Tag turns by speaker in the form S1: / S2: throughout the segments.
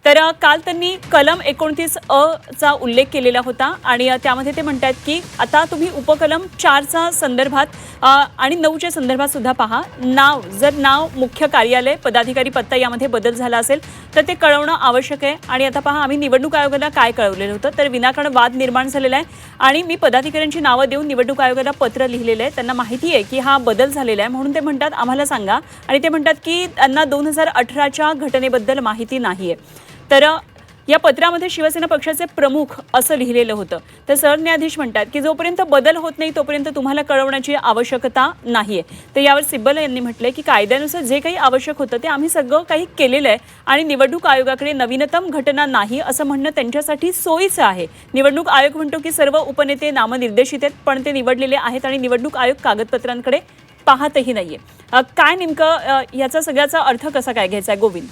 S1: तर काल त्यांनी कलम 29 चा उल्लेख केलेला होता आणि त्यामध्ये ते म्हणतात की आता तुम्ही उपकलम 4चा संदर्भात आणि 9च्या संदर्भात सुद्धा पहा, जर नाव मुख्य कार्यालय पदाधिकारी पत्ता यामध्ये बदल झाला असेल तर ते कळवणं आवश्यक आहे। आणि आता पहा, आम्ही निवडणूक आयोगाला काय कळवलेलं होतं तर विनाकारण वाद निर्माण झालेला आहे आणि मी पदाधिकाऱ्यांची नावं देऊन निवडणूक आयोगाला पत्र लिहिलेलं आहे। त्यांना माहिती आहे की हा बदल झालेला आहे म्हणून ते म्हणतात आम्हाला सांगा, आणि ते म्हणतात की त्यांना 2018च्या घटनेबद्दल माहिती नाहीये। तर या पत्रामध्ये शिवसेना पक्षाचे प्रमुख असं लिहिलेलं होतं। तर सरन्यायाधीश म्हणतात की जोपर्यंत बदल होत नाही तोपर्यंत तुम्हाला कळवण्याची आवश्यकता नाहीये। तर यावर सिब्बल यांनी म्हटलंय की कायद्यानुसार जे काही आवश्यक होतं ते आम्ही सगळं काही केलेलं आहे आणि निवडणूक आयोगाकडे नवीनतम घटना नाही असं म्हणणं त्यांच्यासाठी सोयीचं आहे। निवडणूक आयोग म्हणतो की सर्व उपनेते नामनिर्देशित आहेत पण ते निवडलेले आहेत आणि निवडणूक आयोग कागदपत्रांकडे पाहतही नाहीये। काय नेमकं याचा सगळ्याचा अर्थ कसा काय घ्यायचा आहे गोविंद?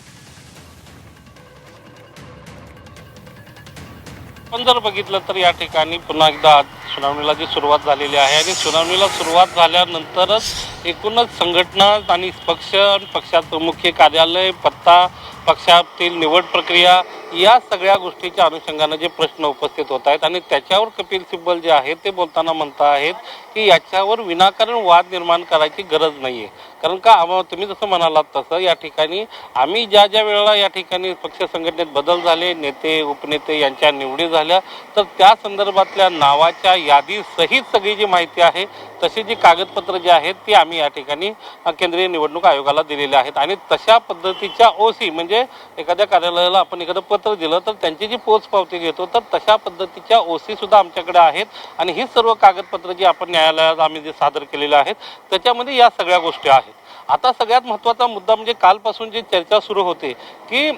S2: पण जर बघितलं तर या ठिकाणी पुन्हा एकदा आज सुनावणीला जी सुरुवात झालेली आहे आणि सुनावणीला सुरुवात झाल्यानंतरच एकूणच संघटना आणि पक्षाचं मुख्य कार्यालय पत्ता, पक्षातील निवड प्रक्रिया या सगळ्या गोष्टीच्या अनुषंगाने जे प्रश्न उपस्थित होत आहेत आणि त्याच्यावर कपिल सिब्बल जे आहेत ते बोलताना म्हणता आहेत की याच्यावर विनाकारण वाद निर्माण करायची गरज नाहीये। कारण का तुम्ही जसं म्हणालात तसं या ठिकाणी आम्ही ज्या वेळेला या ठिकाणी पक्ष संघटनेत बदल झाले, नेते उपनेते यांच्या निवडी झाल्या, तर त्या संदर्भातल्या नावाच्या यादी सहित सगळी जी माहिती आहे तशी जी कागदपत्र जी आहेत ती आम्ही या ठिकाणी केंद्रीय निवडणूक आयोगाला दिलेली आहेत आणि तशा पद्धतीच्या ओसी म्हणजे एखाद्या कार्यालयाला आपण एखादं पत्र दिलं तर त्यांची जी पोच पावती घेतो तर तशा पद्धतीच्या ओसी सुद्धा आमच्याकडे आहेत आणि ही सर्व कागदपत्र जी आपण न्यायालयात आम्ही जे सादर केलेले आहेत त्याच्यामध्ये या सगळ्या गोष्टी आहेत। आता सगळ्यात महत्त्वाचा मुद्दा म्हणजे कालपासून जी चर्चा सुरू होते की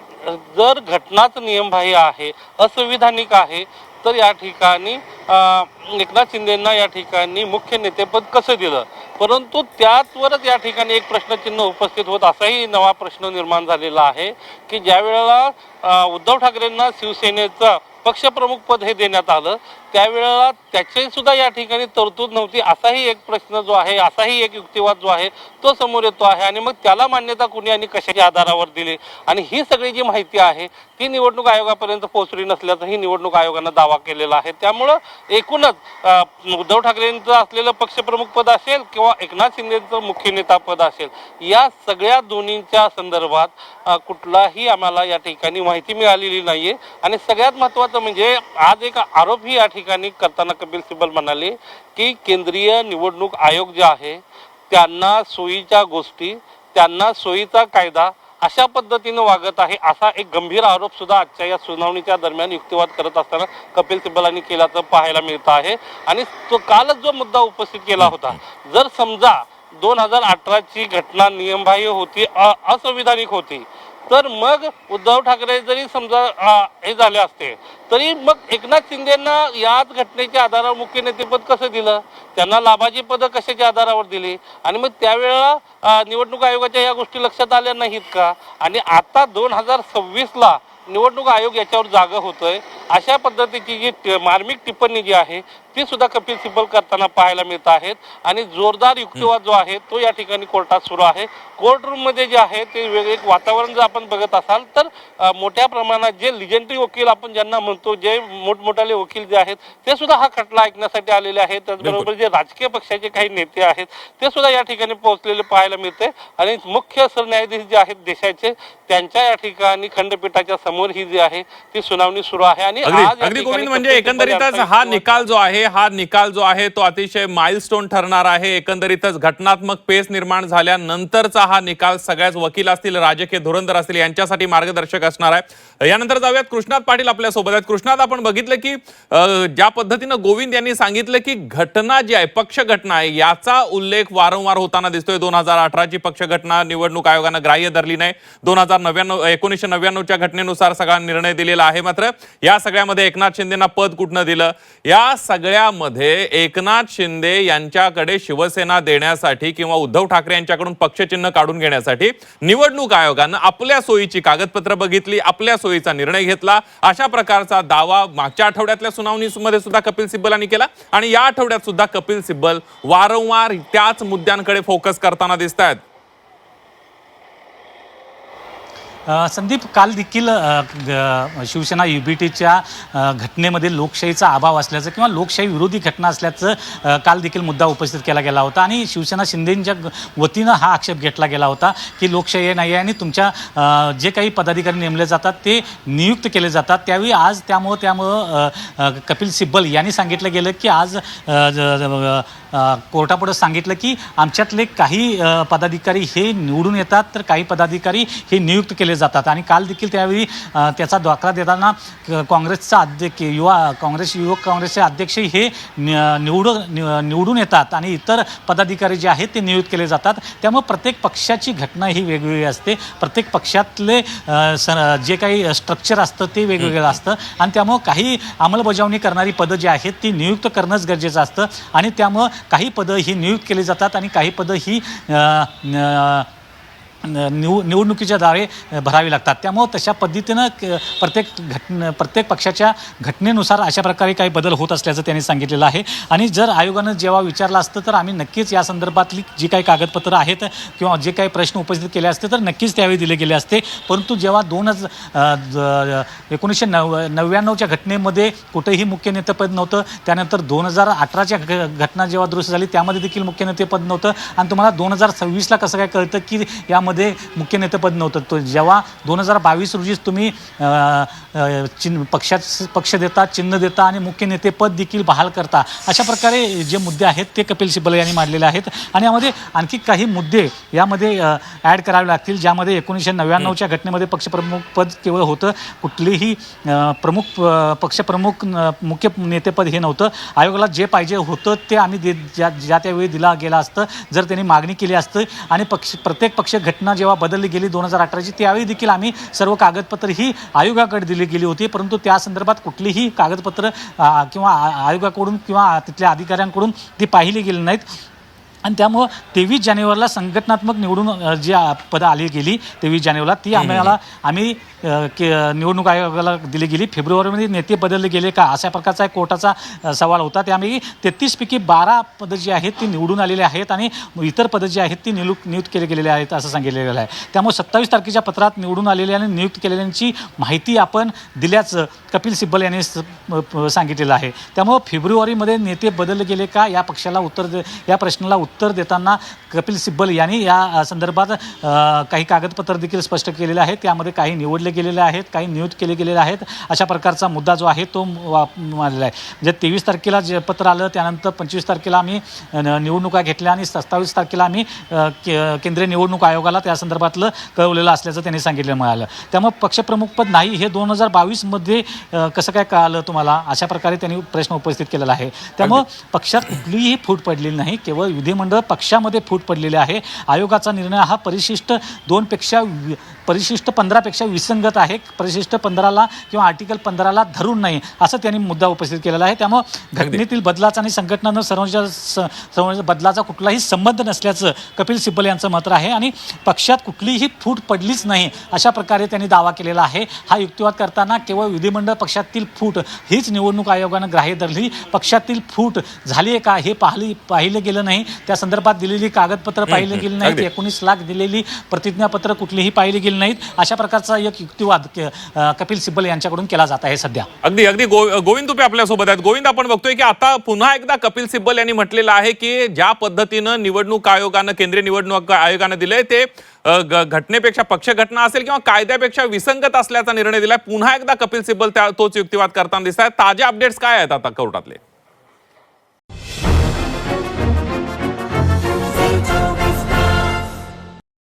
S2: जर घटनाच नियमबाह्य आहे, असंविधानिक आहे, तर या ठिकाणी एकनाथ शिंदेंना या ठिकाणी मुख्य नेतेपद कसं दिलं, परंतु त्यावरच या ठिकाणी एक प्रश्नचिन्ह उपस्थित होत असाही नवा प्रश्न निर्माण झालेला आहे की ज्या वेळेला उद्धव ठाकरेंना शिवसेनेचं पक्षप्रमुख पद हे देण्यात आलं त्यावेळेला त्याची सुद्धा या ठिकाणी तरतूद नव्हती असाही एक प्रश्न जो आहे, असाही एक युक्तिवाद जो आहे तो समोर येतो आहे आणि मग त्याला मान्यता कुणी आणि कशाच्या आधारावर दिली आणि ही सगळी जी माहिती आहे ती निवडणूक आयोगापर्यंत पोहोचली नसल्याचाही निवडणूक आयोगानं दावा केलेला आहे। त्यामुळं एकूणच उद्धव ठाकरेंचं असलेलं पक्षप्रमुख पद असेल किंवा एकनाथ शिंदेचं मुख्य नेता पद असेल या सगळ्या दोन्हींच्या संदर्भात कुठलाही आम्हाला या ठिकाणी माहिती मिळालेली नाहीये आणि सगळ्यात महत्त्वाचं म्हणजे आज एक आरोप ही या ठिकाणी करताना कपिल सिब्बल म्हणाले की केंद्रीय निवडणूक आयोग जे आहे त्यांना सोयीच्या गोष्टी, त्यांना सोयीचा कायदा अशा पद्धतीने वागत आहे असा एक गंभीर आरोप सुद्धा आजच्या या सुनावणीच्या दरम्यान युक्तिवाद करत असताना कपिल सिब्बलांनी केल्याचं पाहायला मिळत आहे। आणि तो कालच जो मुद्दा उपस्थित केला होता, जर समजा 2018ची घटना नियमबाह्य होती, असंविधानिक होती, तर मग उद्धव ठाकरे जरी समजा हे झाले असते तरी मग एकनाथ शिंदेंना याच घटनेच्या आधारावर मुख्य नेतेपद कसं दिलं, त्यांना लाभाची पदं कशाच्या आधारावर दिली आणि मग त्यावेळेला निवडणूक आयोगाच्या या गोष्टी लक्षात आल्या नाहीत का? आणि आता 2026ला निवडणूक आयोग याच्यावर जागा होतोय अशा पद्धतीची जी मार्मिक टिप्पणी जी आहे ती सुद्धा कपिल सिब्बल करताना पाहायला मिळत आहेत आणि जोरदार युक्तिवाद जो आहे तो या ठिकाणी कोर्टात सुरू आहे। कोर्ट रूम मध्ये जे आहे ते वेगळे वातावरण जर आपण बघत असाल तर मोठ्या प्रमाणात जे लिजेंडरी वकील आपण ज्यांना म्हणतो, जे मोठमोठाले वकील जे आहेत ते सुद्धा हा खटला ऐकण्यासाठी आलेले आहेत। त्याचबरोबर जे राजकीय पक्षाचे काही नेते आहेत ते सुद्धा या ठिकाणी पोहोचलेले पाहायला मिळते आणि मुख्य सरन्यायाधीश जे आहेत देशाचे त्यांच्या या ठिकाणी खंडपीठाच्या समोर ही जी आहे ती सुनावणी सुरू आहे। आणि
S3: अगदी गोविंद, म्हणजे एकंदरीतच हा निकाल जो आहे तो अतिशय माइलस्टोन ठरणार आहे। एकंदरीतच घटनात्मक पेच निर्माण झाल्यानंतरचा हा निकाल सगळ्याच वकील असतील, राजकीय धुरंधर असतील यांच्यासाठी मार्गदर्शक असणार आहे। यानंतर जाऊयात कृष्णात पाटील आपल्या सोबत आहेत। कृष्णात, आपण बघितलं की ज्या पद्धतीने गोविंद यांनी सांगितलं की घटना जी आहे पक्ष घटना आहे याचा उल्लेख वारंवार होताना दिसतोय। 2018ची पक्ष घटना निवडणूक आयोगानं ग्राह्य धरली नाही, 1999च्या घटनेनुसार सगळा निर्णय दिलेला आहे। मात्र या सगळ्यामध्ये एकनाथ शिंदेना पद कुठनं दिलं, या सगळ्यामध्ये एकनाथ शिंदे यांच्याकडे शिवसेना देण्यासाठी किंवा उद्धव ठाकरे यांच्याकडून पक्षचिन्ह काढून घेण्यासाठी निवडणूक आयोगानं आपल्या सोयीची कागदपत्र बघितली, आपल्या सोयीचा निर्णय घेतला अशा प्रकारचा दावा मागच्या आठवड्यातल्या सुनावणीमध्ये सुद्धा कपिल सिब्बलांनी केला आणि या आठवड्यात सुद्धा कपिल सिब्बल वारंवार त्याच मुद्द्यांकडे फोकस करताना दिसतात।
S4: संदीप, काल देखील शिवसेना UBTच्या घटनेमध्ये लोकशाहीचा अभाव असल्याचं किंवा लोकशाही विरोधी घटना असल्याचं काल देखील मुद्दा उपस्थित केला गेला होता आणि शिवसेना शिंदेंच्या वतीनं हा आक्षेप घेतला गेला होता की लोकशाही नाही आहे आणि तुमच्या जे काही पदाधिकारी नेमले जातात ते नियुक्त केले जातात. त्यावेळी आज त्यामुळं कपिल सिब्बल यांनी सांगितलं गेलं की आज कोर्टापुढे सांगितलं की आमच्यातले काही पदाधिकारी हे निवडून येतात तर काही पदाधिकारी हे नियुक्त केले जातात. आणि काल देखील त्यावेळी त्याचा दाखला देताना काँग्रेसचा अध्यक्ष युवक काँग्रेसचे अध्यक्ष हे निवडून येतात आणि इतर पदाधिकारी जे आहेत ते नियुक्त केले जातात. त्यामुळे प्रत्येक पक्षाची घटना ही वेगवेगळी असते. प्रत्येक पक्षातले जे काही स्ट्रक्चर असतं ते वेगवेगळं असतं आणि त्यामुळं काही अंमलबजावणी करणारी पदं जी आहेत ती नियुक्त करणंच गरजेचं असतं आणि त्यामुळं काही पदं ही नियुक्त केली जातात आणि काही पदं ही निवडणुकीच्या द्वारे भरावी लागतात. त्यामुळं तशा पद्धतीनं प्रत्येक पक्षाच्या घटनेनुसार अशा प्रकारे काही बदल होत असल्याचं त्यांनी सांगितलेलं आहे. आणि जर आयोगानं जेव्हा विचारलं असतं तर आम्ही नक्कीच या संदर्भातली जी काही कागदपत्रं आहेत किंवा जे काही प्रश्न उपस्थित केले असते तर नक्कीच त्यावेळी दिले गेले असते. परंतु जेव्हा 1999च्या घटनेमध्ये कुठेही मुख्य नेतेपद नव्हतं, त्यानंतर 2018च्या घटना जेव्हा दुरुस्त झाली त्यामध्ये देखील मुख्य नेतेपद नव्हतं आणि तुम्हाला 2026ला कसं काय कळतं की यामध्ये मुख्य नेतेपद नव्हतं. तो जेव्हा 2022 रोजीच तुम्ही पक्ष देता, चिन्ह देता आणि मुख्य नेतेपद देखील बहाल करता, अशा प्रकारे जे मुद्दे आहेत ते कपिल सिब्बल यांनी मांडलेले आहेत. आणि यामध्ये आणखी काही मुद्दे यामध्ये ॲड करावे लागतील, ज्यामध्ये 1999च्या घटनेमध्ये पक्षप्रमुख पद केवळ होतं, कुठलेही पक्षप्रमुख मुख्य नेतेपद हे नव्हतं. आयोगाला जे पाहिजे होतं ते आम्ही ज्या त्यावेळी दिला गेला असतं जर त्यांनी मागणी केली असतं. आणि प्रत्येक पक्ष घटना जेव्हा बदलली गेली 2018ची त्यावेळी देखील आम्ही सर्व कागदपत्र ही आयोगाकडे दिली गेली होती, परंतु त्या संदर्भात कुठलीही कागदपत्र किंवा आयोगाकडून किंवा तिथल्या अधिकाऱ्यांकडून ती पाहिली गेली नाहीत. आणि त्यामुळं 23 जानेवारीला संघटनात्मक निवडून जी पदं आली गेली 23 जानेवारीला ती आम्ही निवडणूक आयोगाला दिली गेली. फेब्रुवारीमध्ये नेते बदलले गेले का अशा प्रकारचा एक कोर्टाचा सवाल होता. त्यामध्ये 33 पैकी 12 पदं जी आहेत ती निवडून आलेली आहेत आणि इतर पदं जी आहेत ती नियुक्त केले गेलेले आहेत असं सांगितलेलं आहे. त्यामुळे 27 तारखेच्या पत्रात निवडून आलेल्या आणि नियुक्त केलेल्यांची माहिती आपण दिल्याचं कपिल सिब्बल यांनी सांगितलेलं आहे. त्यामुळं फेब्रुवारीमध्ये नेते बदलले गेले का या प्रश्नाला उत्तर देताना कपिल सिब्बल यांनी या संदर्भात काही कागदपत्र देखील स्पष्ट केलेले आहेत. त्यामध्ये काही निवडले गेलेले आहेत, काही नियुक्त केले गेलेले आहेत, अशा प्रकारचा मुद्दा जो आहे तो मांडलेला आहे. म्हणजे 23 तारखेला जे पत्र आलं त्यानंतर 25 तारखेला आम्ही निवडणुका घेतल्या आणि 27 तारखेला आम्ही केंद्रीय निवडणूक आयोगाला त्या संदर्भातलं कळवलेलं असल्याचं त्यांनी सांगितलं मिळालं. त्यामुळे पक्षप्रमुखपद नाही हे 2022मध्ये कसं काय कळालं तुम्हाला, अशा प्रकारे त्यांनी प्रश्न उपस्थित केलेला आहे. त्यामुळं पक्षात कुठलीही फूट पडलेली नाही, केवळ विधिमंडळ पक्षामध्ये फूट पडलेली आहे. आयोगाचा निर्णय हा परिशिष्ट 15पेक्षा विसंगत आहे. परिशिष्ट 15ला किंवा आर्टिकल 15ला धरून नाही असं त्यांनी मुद्दा उपस्थित केलेला आहे. त्यामुळे घटनेतील बदलाचा आणि संघटनानं सर्वांच्या बदलाचा कुठलाही संबंध नसल्याचं कपिल सिब्बल यांचं मत आहे आणि पक्षात कुठलीही फूट पडलीच नाही अशा प्रकारे त्यांनी दावा केलेला आहे. हा युक्तिवाद करताना केवळ विधिमंडळ पक्षातील फूट हीच निवडणूक आयोगानं ग्राह्य धरली. पक्षातील फूट झाली आहे का हे पाहिलं गेलं नाही. त्या संदर्भात दिलेली कागदपत्र पाहिली गेली नाहीत. 19 लाख दिलेली प्रतिज्ञापत्र कुठलीही पाहिली गेली नाहीत. अशा प्रकारचा एक युक्तिवाद कपिल सिब्बल यांच्याकडून केला जात आहे सध्या.
S3: अगदी गोविंद तुपे आपल्यासोबत आहेत. गोविंद, आपण बघतोय की आता पुन्हा एकदा कपिल सिब्बल यांनी म्हटलेलं आहे की ज्या पद्धतीनं निवडणूक आयोगानं केंद्रीय निवडणूक आयोगानं दिलंय ते घटनेपेक्षा पक्ष घटना असेल किंवा कायद्यापेक्षा विसंगत असल्याचा निर्णय दिलाय. पुन्हा एकदा कपिल सिब्बल तोच युक्तिवाद करताना दिसत आहेत. ताजे अपडेट्स काय आहेत आता कोर्टातले?